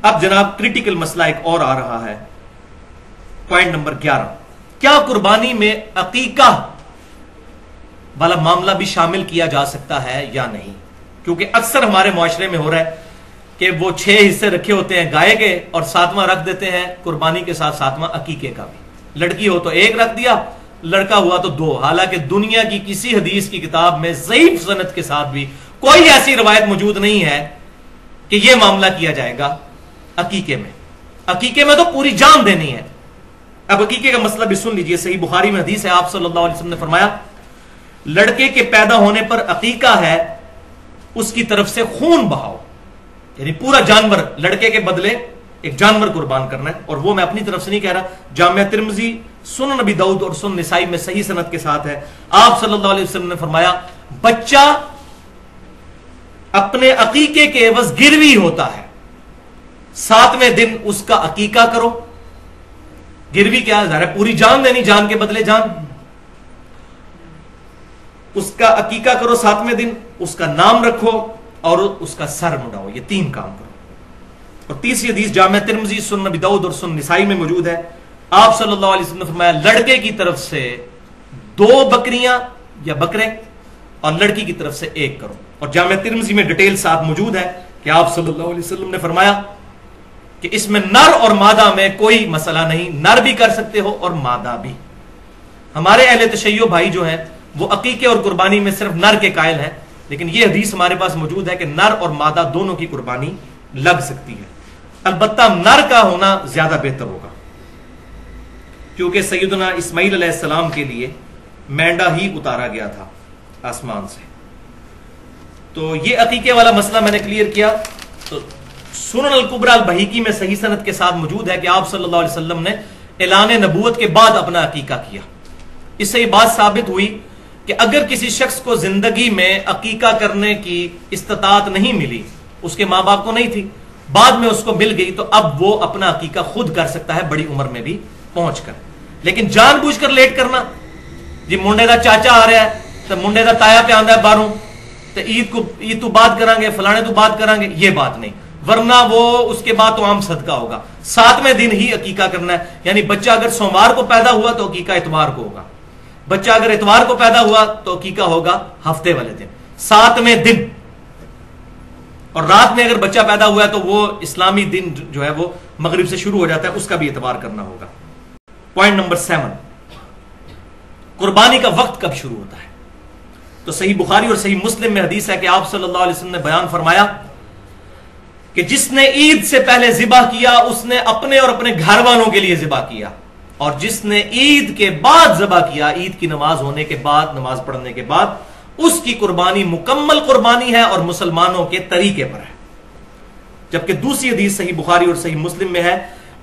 اب جناب کریٹیکل مسئلہ ایک اور آ رہا ہے، پوائنٹ نمبر 11، کیا قربانی میں عقیقہ والا معاملہ بھی شامل کیا جا سکتا ہے یا نہیں؟ کیونکہ اکثر ہمارے معاشرے میں ہو رہا ہے کہ وہ 6 حصے رکھے ہوتے ہیں گائے کے اور 7واں رکھ دیتے ہیں قربانی کے ساتھ 7واں عقیقے کا بھی، لڑکی ہو تو 1 رکھ دیا، لڑکا ہوا تو 2، حالانکہ دنیا کی کسی حدیث کی کتاب میں ضعیف سند کے ساتھ بھی کوئی ایسی روایت موجود نہیں ہے کہ یہ معاملہ کیا جائے گا عقیقے میں۔ عقیقے میں تو پوری جان دینی ہے۔ اب عقیقے کا مسئلہ بھی سن لیجئے، صحیح بخاری میں حدیث ہے، آپ صلی اللہ علیہ وسلم نے فرمایا لڑکے کے پیدا ہونے پر عقیقہ ہے اس کی طرف سے خون بہاؤ، یعنی پورا جانور لڑکے کے بدلے ایک جانور قربان کرنا ہے، اور وہ میں اپنی طرف سے نہیں کہہ رہا، جامعہ ترمذی، سنن نبی داؤد اور سنن نسائی میں صحیح سند کے ساتھ ہے۔ آپ صلی اللہ علیہ وسلم نے فرمایا بچہ اپنے عقیقے کے عوض گروی ہوتا ہے، 7ویں دن اس کا عقیقہ کرو۔ گروی کیا ظاہر ہے پوری جان دینی، جان کے بدلے جان، اس کا عقیقہ کرو 7ویں دن، اس کا نام رکھو اور اس کا سر مڈاؤ، یہ 3 کام کرو۔ اور تیسری حدیث جامعہ ترمذی، سنن نبی داؤد اور سنن نسائی میں موجود ہے، آپ صلی اللہ علیہ وسلم نے فرمایا لڑکے کی طرف سے 2 بکریاں یا بکرے اور لڑکی کی طرف سے 1 کرو۔ اور جامعہ ترمذی میں ڈیٹیل ساتھ موجود ہے کہ آپ صلی اللہ علیہ وسلم نے فرمایا کہ اس میں نر اور مادہ میں کوئی مسئلہ نہیں، نر بھی کر سکتے ہو اور مادہ بھی۔ ہمارے اہل تشیع بھائی جو ہیں وہ عقیقے اور قربانی میں صرف نر کے قائل ہیں، لیکن یہ حدیث ہمارے پاس موجود ہے کہ نر اور مادہ دونوں کی قربانی لگ سکتی ہے، البتہ نر کا ہونا زیادہ بہتر ہوگا، کیونکہ سیدنا اسماعیل علیہ السلام کے لیے مینڈا ہی اتارا گیا تھا آسمان سے۔ تو یہ عقیقے والا مسئلہ میں نے کلیئر کیا۔ تو سنن الکبریٰ البہیقی میں صحیح سند کے ساتھ موجود ہے کہ آپ صلی اللہ علیہ وسلم نے اعلان نبوت کے بعد اپنا عقیقہ کیا۔ اس سے یہ بات ثابت ہوئی کہ اگر کسی شخص کو زندگی میں عقیقہ کرنے کی استطاعت نہیں ملی، اس کے ماں باپ کو نہیں تھی، بعد میں اس کو مل گئی، تو اب وہ اپنا عقیقہ خود کر سکتا ہے بڑی عمر میں بھی پہنچ کر۔ لیکن جان بوجھ کر لیٹ کرنا، جی منڈے دا چاچا آ رہا ہے تو منڈے دا تایا پہ آندا ہے باہروں تو عید تو بات کریں گے، فلانے تو بات کریں گے، یہ بات نہیں، ورنہ وہ اس کے بعد تو عام صدقہ ہوگا۔ 7ویں دن ہی عقیقہ کرنا ہے، یعنی بچہ اگر سوموار کو پیدا ہوا تو عقیقہ اتوار کو ہوگا، بچہ اگر اتوار کو پیدا ہوا تو عقیقہ ہوگا ہفتے والے دن، 7ویں دن۔ اور رات میں اگر بچہ پیدا ہوا ہے تو وہ اسلامی دن جو ہے وہ مغرب سے شروع ہو جاتا ہے، اس کا بھی اعتبار کرنا ہوگا۔ پوائنٹ نمبر 7، قربانی کا وقت کب شروع ہوتا ہے؟ تو صحیح بخاری اور صحیح مسلم میں حدیث ہے کہ آپ صلی اللہ علیہ وسلم نے بیان فرمایا کہ جس نے عید سے پہلے ذبح کیا اس نے اپنے اور اپنے گھر والوں کے لیے ذبح کیا، اور جس نے عید کے بعد ذبح کیا، عید کی نماز ہونے کے بعد، نماز پڑھنے کے بعد، اس کی قربانی مکمل قربانی ہے اور مسلمانوں کے طریقے پر ہے۔ جبکہ دوسری حدیث صحیح بخاری اور صحیح مسلم میں ہے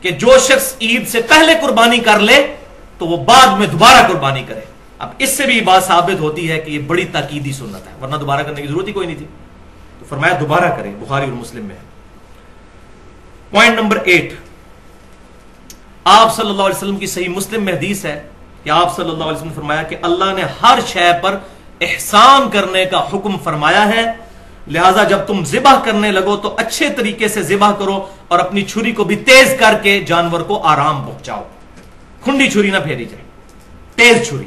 کہ جو شخص عید سے پہلے قربانی کر لے تو وہ بعد میں دوبارہ قربانی کرے۔ اب اس سے بھی بات ثابت ہوتی ہے کہ یہ بڑی تاکیدی سنت ہے، ورنہ دوبارہ کرنے کی ضرورت ہی کوئی نہیں تھی، تو فرمایا دوبارہ کرے، بخاری اور مسلم میں ہے۔ پوائنٹ نمبر 8، آپ صلی اللہ علیہ وسلم کی صحیح مسلم میں حدیث ہے کہ آپ صلی اللہ علیہ وسلم نے فرمایا کہ اللہ نے ہر شے پر احسان کرنے کا حکم فرمایا ہے، لہذا جب تم ذبح کرنے لگو تو اچھے طریقے سے ذبح کرو اور اپنی چھری کو بھی تیز کر کے جانور کو آرام پہنچاؤ، کھنڈی چھری نہ پھیری جائے، تیز چھری۔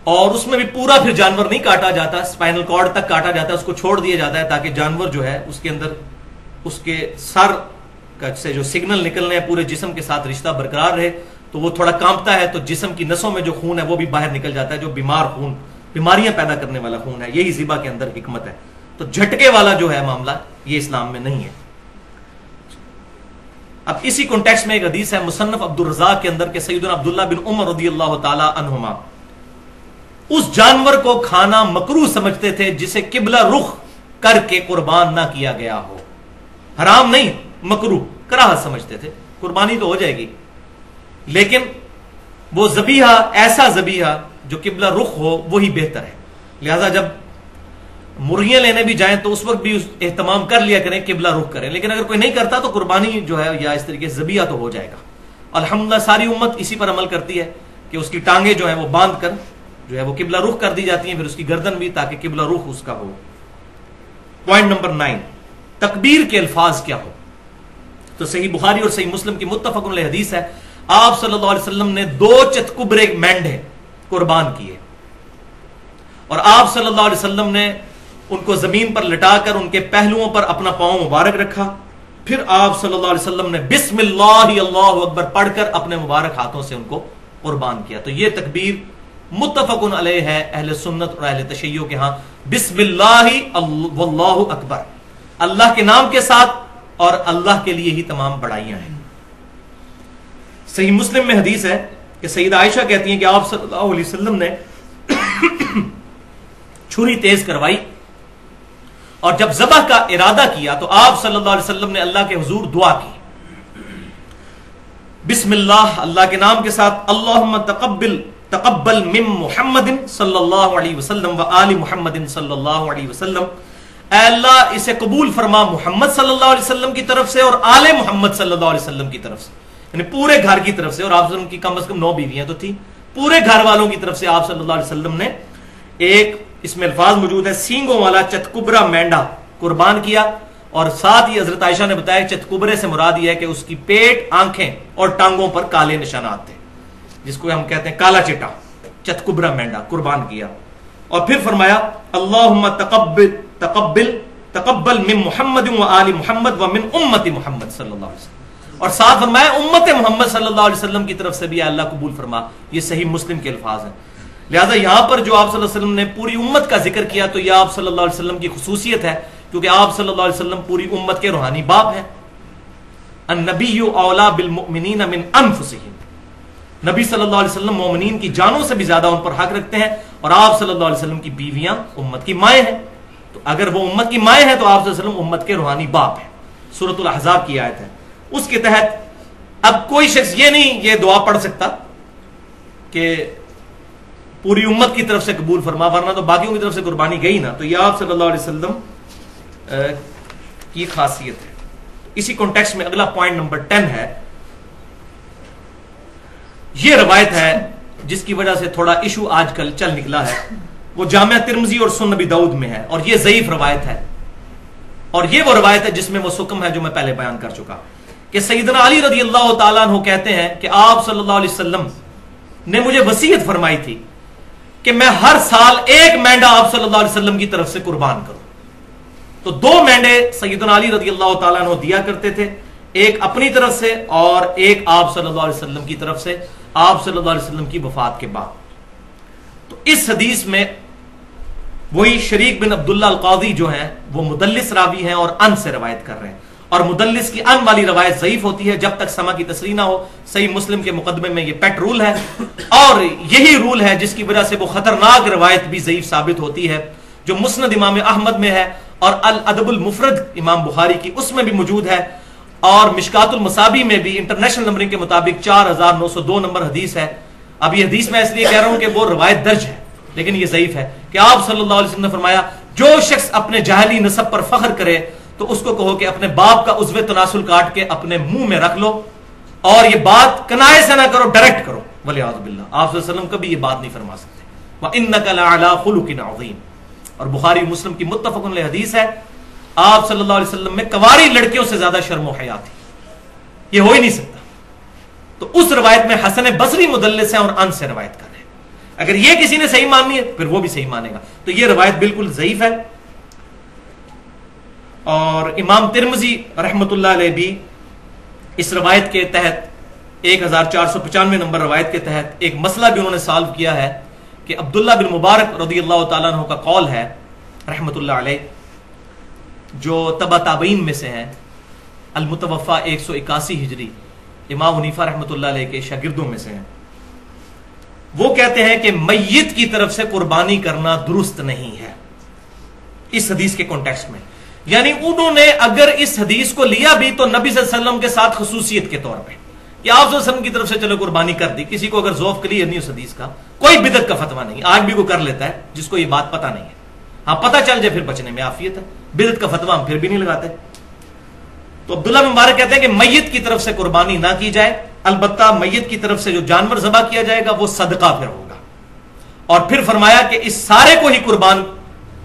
اور اس میں بھی پورا پھر جانور نہیں کاٹا جاتا، اسپائنل کارڈ تک کاٹا جاتا ہے، اس کو چھوڑ دیا جاتا ہے تاکہ جانور جو ہے اس کے اندر اس کے سر سے جو سگنل نکلنے ہیں پورے جسم کے ساتھ رشتہ برقرار رہے، تو وہ تھوڑا کانپتا ہے تو جسم کی نسوں میں جو خون ہے وہ بھی باہر نکل جاتا ہے، جو بیمار خون، بیماریاں پیدا کرنے والا خون ہے، یہی ذبح کے اندر حکمت ہے۔ تو جھٹکے والا جو ہے معاملہ یہ اسلام میں نہیں ہے۔ اب اسی کانٹیکسٹ میں ایک حدیث ہے مصنف عبد الرزاق کے اندر کہ سیدنا عبداللہ بن عمر رضی اللہ تعالی عنہما اس جانور کو کھانا مکروہ سمجھتے تھے جسے قبلہ رخ کر کے قربان نہ کیا گیا ہو، حرام نہیں، مکروہ، کراہت سمجھتے تھے، قربانی تو ہو جائے گی لیکن وہ ذبیحہ، ایسا ذبیحہ جو قبلہ رخ ہو وہی بہتر ہے۔ لہذا جب مرغیاں لینے بھی جائیں تو اس وقت بھی اہتمام کر لیا کریں، قبلہ رخ کریں، لیکن اگر کوئی نہیں کرتا تو قربانی جو ہے یا اس طریقے سے ذبیحہ تو ہو جائے گا۔ الحمدللہ ساری امت اسی پر عمل کرتی ہے کہ اس کی ٹانگیں جو ہیں وہ باندھ کر جو ہے وہ قبلہ رخ کر دی جاتی ہیں، پھر اس کی گردن بھی تاکہ قبلہ رخ اس کا ہو۔ پوائنٹ نمبر 9، تکبیر کے الفاظ کیا ہو. تو صحیح بخاری اور صحیح مسلم کی متفق علیہ حدیث ہے، آپ صلی اللہ علیہ وسلم نے 2 چتکبرے مینڈے قربان کیے اور آپ صلی اللہ علیہ وسلم نے ان کو زمین پر لٹا کر ان کے پہلوؤں پر اپنا پاؤں مبارک رکھا. پھر آپ صلی اللہ علیہ وسلم نے بسم اللہ اللہ اکبر پڑھ کر اپنے مبارک ہاتھوں سے ان کو قربان کیا. تو یہ تکبیر متفق علیہ ہے اہل سنت اور اہل تشیع کے ہاں. بسم اللہ واللہ اکبر، اللہ کے نام کے ساتھ اور اللہ کے لیے ہی تمام بڑائیاں ہیں. صحیح مسلم میں حدیث ہے کہ سیدہ عائشہ کہتی ہیں کہ آپ صلی اللہ علیہ وسلم نے چھری تیز کروائی اور جب ذبح کا ارادہ کیا تو آپ صلی اللہ علیہ وسلم نے اللہ کے حضور دعا کی، بسم اللہ، اللہ کے نام کے ساتھ، اللہم تقبل من محمد صلی اللہ علیہ وسلم و آل محمد صلی اللہ علیہ وسلم، اے اللہ اسے قبول فرما محمد صلی اللہ علیہ وسلم کی طرف سے اور آل محمد صلی اللہ علیہ وسلم کی طرف سے، یعنی پورے گھر کی طرف سے. اور آپ صلی اللہ علیہ وسلم کی کم از کم 9 بیویاں تو تھی، پورے گھر والوں کی طرف سے آپ صلی اللہ علیہ وسلم نے ایک، اس میں الفاظ موجود ہے، سینگوں والا چتکبرا مینڈا قربان کیا. اور ساتھ ہی حضرت عائشہ نے بتایا چتکبرے سے مراد یہ ہے کہ اس کی پیٹ، آنکھیں اور ٹانگوں پر کالے نشانات تھے، جس کو ہم کہتے ہیں کالا چٹا. چتکبرا مینڈا قربان کیا اور پھر فرمایا اللہم تقبل من محمد و آل محمد و من امت محمد صلی اللہ علیہ وسلم، اور ساتھ فرمایا امت محمد صلی اللہ علیہ وسلم کی طرف سے بھی اللہ قبول فرما. یہ صحیح مسلم کے الفاظ ہیں. لہذا یہاں پر جو آپ صلی اللہ علیہ وسلم نے پوری امت کا ذکر کیا تو یہ آپ صلی اللہ علیہ وسلم کی خصوصیت ہے، کیونکہ آپ صلی اللہ علیہ وسلم پوری امت کے روحانی باپ ہیں. النبی اولا بالمؤمنین من انفسہم، نبی صلی اللہ علیہ وسلم مومنین کی جانوں سے بھی زیادہ ان پر حق رکھتے ہیں، اور آپ صلی اللہ علیہ وسلم کی بیویاں امت کی مائیں ہیں. تو اگر وہ امت کی مائیں ہیں تو آپ صلی اللہ علیہ وسلم امت کے روحانی باپ ہیں. سورۃ الاحزاب کی آیت ہے. اس کے تحت اب کوئی شخص یہ نہیں یہ دعا پڑھ سکتا کہ پوری امت کی طرف سے قبول فرما، ورنہ تو باقیوں کی طرف سے قربانی گئی نا. تو یہ آپ صلی اللہ علیہ وسلم کی خاصیت ہے. اسی کانٹیکسٹ میں اگلا پوائنٹ نمبر 10 ہے. یہ روایت ہے جس کی وجہ سے تھوڑا ایشو آج کل چل نکلا ہے، وہ جامعہ ترمذی اور سنن نبی داؤد میں ہے، اور یہ ضعیف روایت ہے. اور یہ وہ روایت ہے جس میں وہ سکم ہے جو میں پہلے بیان کر چکا کہ سیدنا علی رضی اللہ تعالیٰ عنہ کہتے ہیں کہ آپ صلی اللہ علیہ وسلم نے مجھے وصیت فرمائی تھی کہ میں ہر سال ایک مینڈا آپ صلی اللہ علیہ وسلم کی طرف سے قربان کروں. تو 2 مینڈے سیدنا علی رضی اللہ تعالیٰ عنہ دیا کرتے تھے، ایک اپنی طرف سے اور ایک آپ صلی اللہ علیہ وسلم کی طرف سے، آپ صلی اللہ علیہ وسلم کی وفات کے بعد. تو اس حدیث میں وہی شریک بن عبداللہ القاضی جو ہیں وہ مدلس راوی ہیں اور ان سے روایت کر رہے ہیں، اور مدلس کی ان والی روایت ضعیف ہوتی ہے جب تک سما کی تصریح نہ ہو. صحیح مسلم کے مقدمے میں یہ پیٹ رول ہے، اور یہی رول ہے جس کی وجہ سے وہ خطرناک روایت بھی ضعیف ثابت ہوتی ہے جو مسند امام احمد میں ہے اور الادب المفرد امام بخاری کی اس میں بھی موجود ہے، اور مشکات المصابی میں بھی انٹرنیشنل نمبرنگ کے مطابق 4902 نمبر حدیث ہے. اب یہ حدیث میں اس لیے کہہ رہا ہوں کہ وہ روایت درج ہے لیکن یہ ضعیف ہے کہ آپ صلی اللہ علیہ وسلم نے فرمایا جو شخص اپنے جاہلی نسب پر فخر کرے تو اس کو کہو کہ اپنے باپ کا عضو تناسل کاٹ کے اپنے منہ میں رکھ لو، اور یہ بات کنائے سے نہ کرو، ڈائریکٹ کرو. ولیعوذ باللہ آپ صلی اللہ علیہ وسلم کبھی یہ بات نہیں فرما سکتے. وَإِنَّكَ لَعَلَىٰ خُلُقٍ عَظِيمٍ، اور بخاری مسلم کی متفق علیہ حدیث ہے آپ صلی اللہ علیہ وسلم میں کنواری لڑکیوں سے زیادہ شرم و حیا تھی. یہ ہو ہی نہیں سکتا. تو اس روایت میں حسن بصری مدلس ہیں اور ان سے روایت کر رہے ہیں. اگر یہ کسی نے صحیح ماننی ہے پھر وہ بھی صحیح مانے گا. تو یہ روایت بالکل ضعیف ہے. اور امام ترمذی رحمۃ اللہ علیہ بھی اس روایت کے تحت 1495 نمبر روایت کے تحت ایک مسئلہ بھی انہوں نے سالو کیا ہے کہ عبداللہ بن مبارک رضی اللہ تعالیٰ عنہ کا قول ہے رحمۃ اللہ علیہ، جو تبع تابعین میں سے ہیں، المتوفا 181 ہجری، امام حنیفہ رحمۃ اللہ علیہ کے شاگردوں میں سے ہیں. وہ کہتے ہیں کہ میت کی طرف سے قربانی کرنا درست نہیں ہے اس حدیث کے کانٹیکسٹ میں. یعنی انہوں نے اگر اس حدیث کو لیا بھی تو نبی صلی اللہ علیہ وسلم کے ساتھ خصوصیت کے طور پہ کہ آپ صلی اللہ علیہ وسلم کی طرف سے چلو قربانی کر دی. کسی کو اگر ذوق کلیئر نہیں اس حدیث کا، کوئی بدعت کا فتویٰ نہیں، آج بھی کوئی کر لیتا ہے جس کو یہ بات پتہ نہیں ہے. ہاں پتہ چل جائے پھر بچنے میں عافیت ہے، بدعت کا فتویٰ ہم پھر بھی نہیں لگاتے. تو عبداللہ بن مبارک کہتے ہیں کہ میت کی طرف سے قربانی نہ کی جائے، البتہ میت کی طرف سے جو جانور ذبح کیا جائے گا وہ صدقہ پھر ہوگا. اور پھر فرمایا کہ اس سارے کو ہی قربان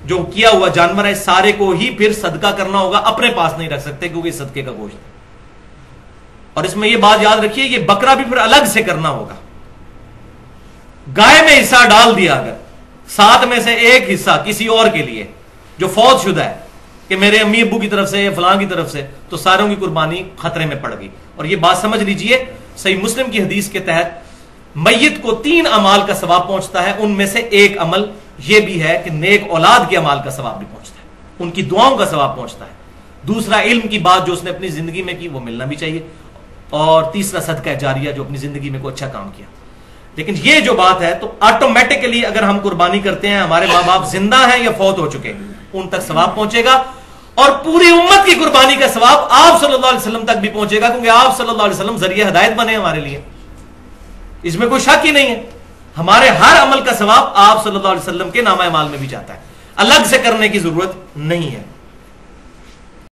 جو کیا ہوا جانور ہے سارے کو ہی پھر صدقہ کرنا ہوگا, اپنے پاس نہیں رکھ سکتے کیونکہ صدقے کا گوشت ہے. اور اس میں یہ بات یاد رکھیے, یہ بکرا بھی پھر الگ سے کرنا ہوگا. گائے میں حصہ ڈال دیا اگر, 7 میں سے ایک حصہ کسی اور کے لیے جو فوت شدہ ہے کہ میرے امی ابو کی طرف سے یا فلاں کی طرف سے, تو ساروں کی قربانی خطرے میں پڑ گئی. اور یہ بات سمجھ لیجئے, صحیح مسلم کی حدیث کے تحت میت کو 3 اعمال کا ثواب پہنچتا ہے, ان میں سے ایک عمل یہ بھی ہے کہ نیک اولاد کے اعمال کا ثواب بھی پہنچتا ہے, ان کی دعاؤں کا ثواب پہنچتا ہے. دوسرا, علم کی بات جو اس نے اپنی زندگی میں کی وہ ملنا بھی چاہیے. اور تیسرا, صدقہ جاریہ جو اپنی زندگی میں کوئی اچھا کام کیا. لیکن یہ جو بات ہے تو آٹومیٹکلی اگر ہم قربانی کرتے ہیں, ہمارے ماں باپ زندہ ہیں یا فوت ہو چکے, ان تک ثواب پہنچے گا. اور پوری امت کی قربانی کا ثواب آپ صلی اللہ علیہ وسلم تک بھی پہنچے گا, کیونکہ آپ صلی اللہ علیہ وسلم ذریعہ ہدایت بنے ہمارے لیے, اس میں کوئی شک ہی نہیں ہے. ہمارے ہر عمل کا ثواب آپ صلی اللہ علیہ وسلم کے نامہ اعمال میں بھی جاتا ہے, الگ سے کرنے کی ضرورت نہیں ہے.